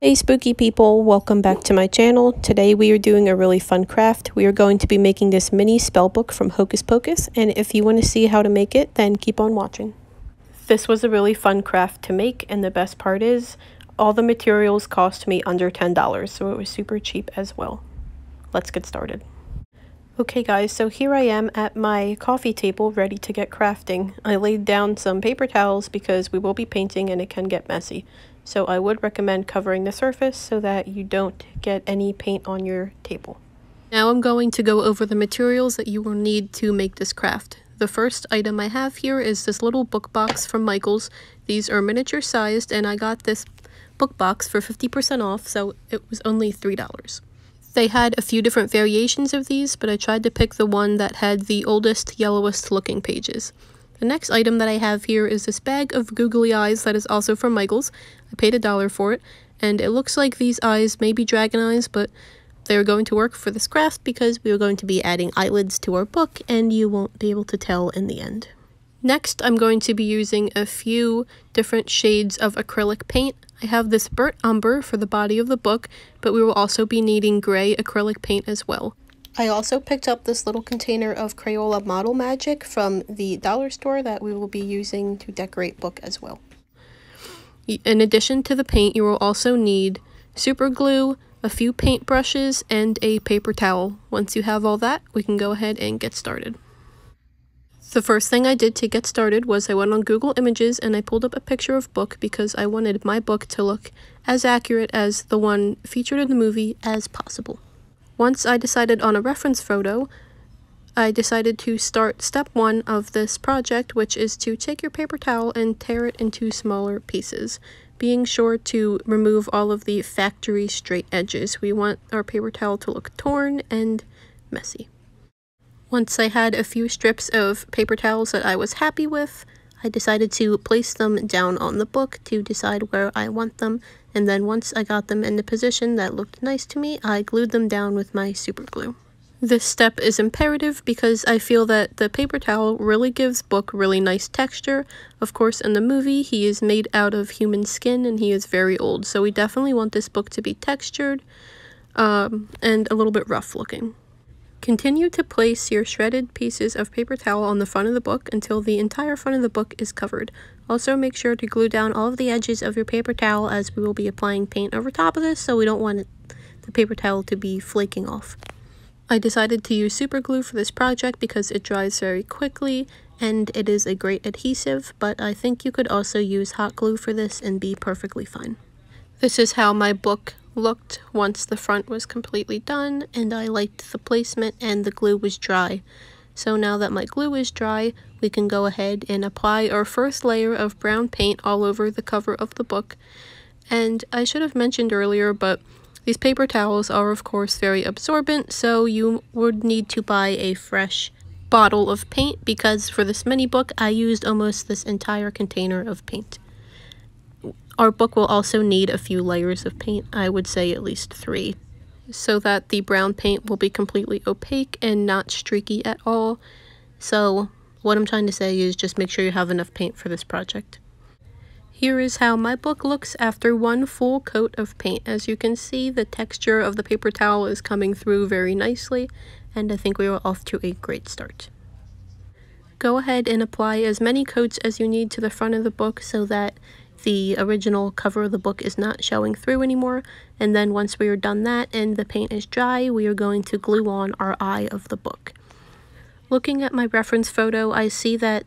Hey spooky people, welcome back to my channel. Today we are doing a really fun craft. We are going to be making this mini spell book from Hocus Pocus, and if you want to see how to make it, then keep on watching. This was a really fun craft to make, and the best part is, all the materials cost me under $10, so it was super cheap as well. Let's get started. Okay guys, so here I am at my coffee table ready to get crafting. I laid down some paper towels because we will be painting and it can get messy. So I would recommend covering the surface so that you don't get any paint on your table. Now I'm going to go over the materials that you will need to make this craft. The first item I have here is this little book box from Michaels. These are miniature sized and I got this book box for 50% off, so it was only $3. They had a few different variations of these, but I tried to pick the one that had the oldest, yellowest looking pages. The next item that I have here is this bag of googly eyes that is also from Michaels. I paid $1 for it, and it looks like these eyes may be dragon eyes, but they're going to work for this craft because we are going to be adding eyelids to our book, and you won't be able to tell in the end. Next, I'm going to be using a few different shades of acrylic paint. I have this burnt umber for the body of the book, but we will also be needing gray acrylic paint as well. I also picked up this little container of Crayola Model Magic from the dollar store that we will be using to decorate book as well. In addition to the paint, you will also need super glue, a few paint brushes, and a paper towel. Once you have all that, we can go ahead and get started. The first thing I did to get started was I went on Google Images and I pulled up a picture of book because I wanted my book to look as accurate as the one featured in the movie as possible. Once I decided on a reference photo, I decided to start step 1 of this project, which is to take your paper towel and tear it into smaller pieces, being sure to remove all of the factory straight edges. We want our paper towel to look torn and messy. Once I had a few strips of paper towels that I was happy with, I decided to place them down on the book to decide where I want them, and then once I got them in the position that looked nice to me, I glued them down with my super glue. This step is imperative because I feel that the paper towel really gives book really nice texture. Of course, in the movie, he is made out of human skin and he is very old, so we definitely want this book to be textured and a little bit rough looking. Continue to place your shredded pieces of paper towel on the front of the book until the entire front of the book is covered. Also make sure to glue down all of the edges of your paper towel as we will be applying paint over top of this, so we don't want the paper towel to be flaking off. I decided to use super glue for this project because it dries very quickly and it is a great adhesive, but I think you could also use hot glue for this and be perfectly fine. This is how my book looked once the front was completely done, and I liked the placement and the glue was dry. So now that my glue is dry, we can go ahead and apply our first layer of brown paint all over the cover of the book. And I should have mentioned earlier, but these paper towels are of course very absorbent, so you would need to buy a fresh bottle of paint because for this mini book I used almost this entire container of paint. Our book will also need a few layers of paint, I would say at least 3, so that the brown paint will be completely opaque and not streaky at all. So what I'm trying to say is just make sure you have enough paint for this project. Here is how my book looks after one full coat of paint. As you can see, the texture of the paper towel is coming through very nicely, and I think we are off to a great start. Go ahead and apply as many coats as you need to the front of the book so that the original cover of the book is not showing through anymore, and then once we are done that and the paint is dry, we are going to glue on our eye of the book. Looking at my reference photo, I see that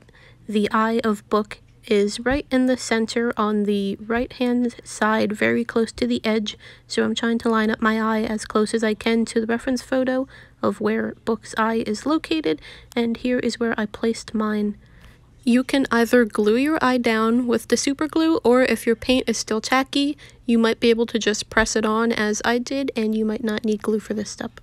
the eye of book is right in the center on the right hand side, very close to the edge, so I'm trying to line up my eye as close as I can to the reference photo of where book's eye is located, and here is where I placed mine. You can either glue your eye down with the super glue, or if your paint is still tacky, you might be able to just press it on as I did, and you might not need glue for this step.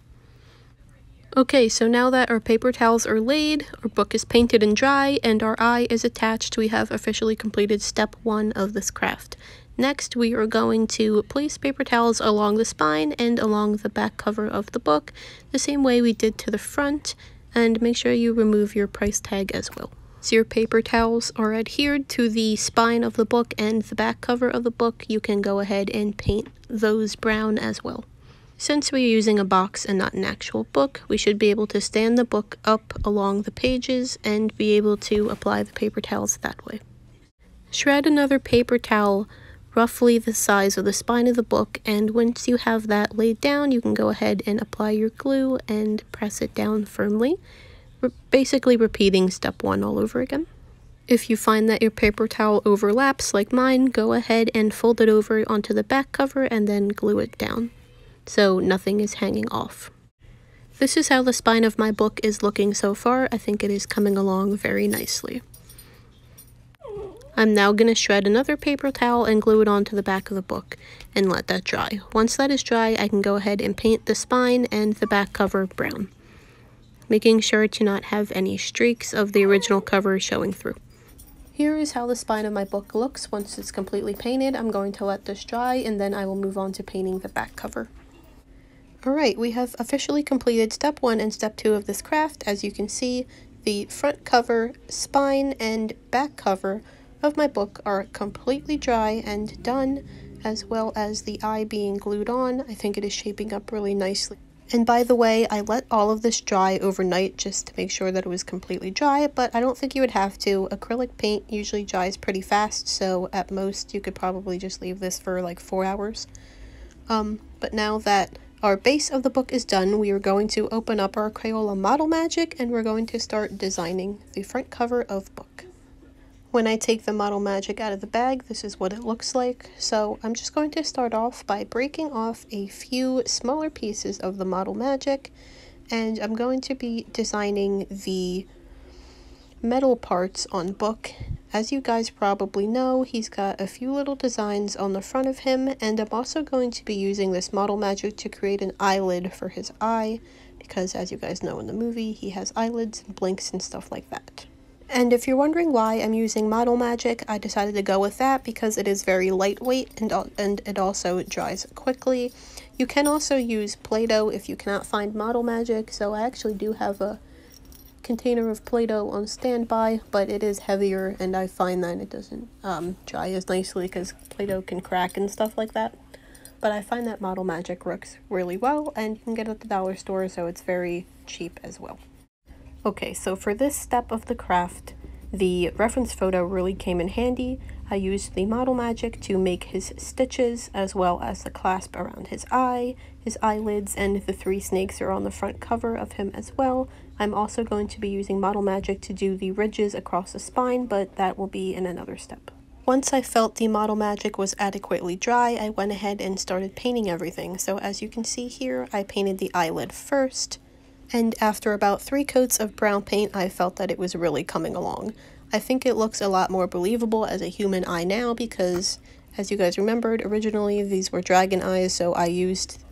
Okay, so now that our paper towels are laid, our book is painted and dry, and our eye is attached, we have officially completed step 1 of this craft. Next, we are going to place paper towels along the spine and along the back cover of the book, the same way we did to the front, and make sure you remove your price tag as well. So your paper towels are adhered to the spine of the book and the back cover of the book. You can go ahead and paint those brown as well. Since we're using a box and not an actual book, we should be able to stand the book up along the pages and be able to apply the paper towels that way. Shred another paper towel roughly the size of the spine of the book, and once you have that laid down, you can go ahead and apply your glue and press it down firmly, basically repeating step 1 all over again. If you find that your paper towel overlaps like mine, go ahead and fold it over onto the back cover and then glue it down, so nothing is hanging off. This is how the spine of my book is looking so far. I think it is coming along very nicely. I'm now going to shred another paper towel and glue it onto the back of the book and let that dry. Once that is dry, I can go ahead and paint the spine and the back cover brown, making sure to not have any streaks of the original cover showing through. Here is how the spine of my book looks once it's completely painted. I'm going to let this dry and then I will move on to painting the back cover. Alright, we have officially completed step 1 and step 2 of this craft. As you can see, the front cover, spine, and back cover of my book are completely dry and done, as well as the eye being glued on. I think it is shaping up really nicely. And by the way, I let all of this dry overnight just to make sure that it was completely dry, but I don't think you would have to. Acrylic paint usually dries pretty fast, so at most you could probably just leave this for like 4 hours. But now that our base of the book is done, we are going to open up our Crayola Model Magic and we're going to start designing the front cover of book. When I take the Model Magic out of the bag, this is what it looks like. So I'm just going to start off by breaking off a few smaller pieces of the Model Magic, and I'm going to be designing the metal parts on book. As you guys probably know, he's got a few little designs on the front of him, and I'm also going to be using this Model Magic to create an eyelid for his eye, because as you guys know in the movie, he has eyelids and blinks and stuff like that. And if you're wondering why I'm using Model Magic, I decided to go with that because it is very lightweight and it also dries quickly. You can also use Play-Doh if you cannot find Model Magic, so I actually do have a container of Play-Doh on standby, but it is heavier and I find that it doesn't dry as nicely because Play-Doh can crack and stuff like that. But I find that Model Magic works really well, and you can get it at the dollar store, so it's very cheap as well. Okay, so for this step of the craft, the reference photo really came in handy. I used the Model Magic to make his stitches, as well as the clasp around his eye, his eyelids, and the 3 snakes are on the front cover of him as well. I'm also going to be using Model Magic to do the ridges across the spine, but that will be in another step. Once I felt the Model Magic was adequately dry, I went ahead and started painting everything. So as you can see here, I painted the eyelid first. And after about 3 coats of brown paint, I felt that it was really coming along. I think it looks a lot more believable as a human eye now because, as you guys remembered, originally these were dragon eyes, so I used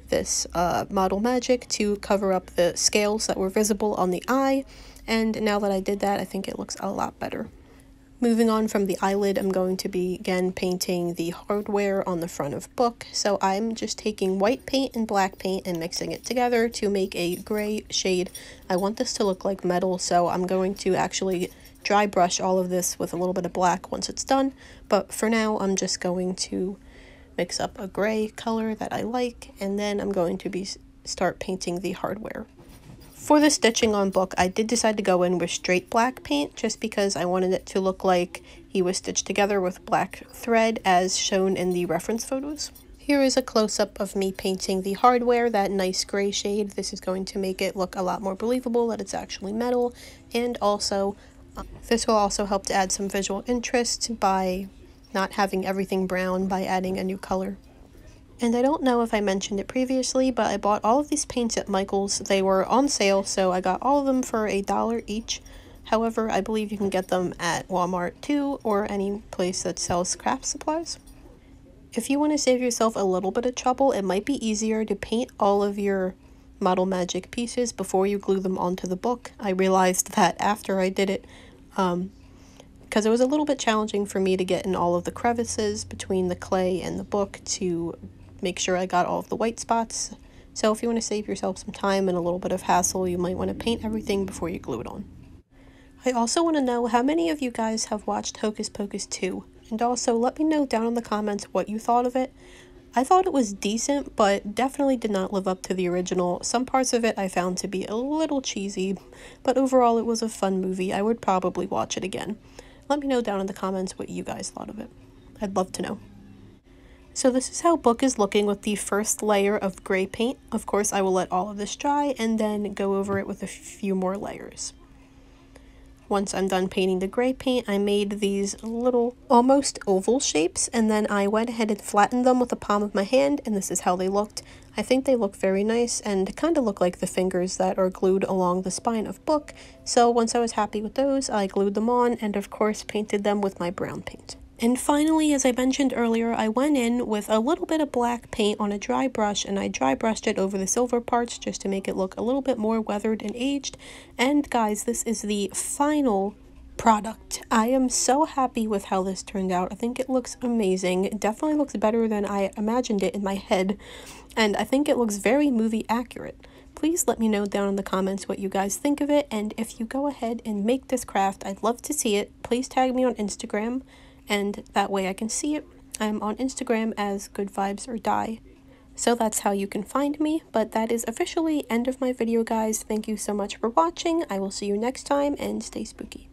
this Model Magic to cover up the scales that were visible on the eye, and now that I did that, I think it looks a lot better. Moving on from the eyelid, I'm going to be again painting the hardware on the front of book. So I'm just taking white paint and black paint and mixing it together to make a gray shade. I want this to look like metal, so I'm going to actually dry brush all of this with a little bit of black once it's done. But for now, I'm just going to mix up a gray color that I like, and then I'm going to start painting the hardware. For the stitching on book, I did decide to go in with straight black paint just because I wanted it to look like he was stitched together with black thread as shown in the reference photos. Here is a close-up of me painting the hardware, that nice gray shade. This is going to make it look a lot more believable that it's actually metal, and also this will also help to add some visual interest by not having everything brown by adding a new color. And I don't know if I mentioned it previously, but I bought all of these paints at Michael's. They were on sale, so I got all of them for $1 each. However, I believe you can get them at Walmart too, or any place that sells craft supplies. If you want to save yourself a little bit of trouble, it might be easier to paint all of your Model Magic pieces before you glue them onto the book. I realized that after I did it, because it was a little bit challenging for me to get in all of the crevices between the clay and the book to make sure I got all of the white spots. So if you want to save yourself some time and a little bit of hassle, you might want to paint everything before you glue it on. I also want to know how many of you guys have watched Hocus Pocus 2, and also let me know down in the comments what you thought of it. I thought it was decent, but definitely did not live up to the original. Some parts of it I found to be a little cheesy, but overall it was a fun movie. I would probably watch it again. Let me know down in the comments what you guys thought of it. I'd love to know. So this is how book is looking with the first layer of gray paint. Of course, I will let all of this dry and then go over it with a few more layers. Once I'm done painting the gray paint, I made these little almost oval shapes, and then I went ahead and flattened them with the palm of my hand, and this is how they looked. I think they look very nice and kind of look like the fingers that are glued along the spine of book. So once I was happy with those, I glued them on and of course painted them with my brown paint. And finally, as I mentioned earlier, I went in with a little bit of black paint on a dry brush, and I dry brushed it over the silver parts just to make it look a little bit more weathered and aged. And guys, this is the final product. I am so happy with how this turned out. I think it looks amazing. It definitely looks better than I imagined it in my head, and I think it looks very movie accurate. Please let me know down in the comments what you guys think of it, and if you go ahead and make this craft, I'd love to see it. Please tag me on Instagram, and that way I can see it. I'm on Instagram as Good Vibes or Die. So that's how you can find me, but that is officially end of my video, guys. Thank you so much for watching. I will see you next time, and stay spooky.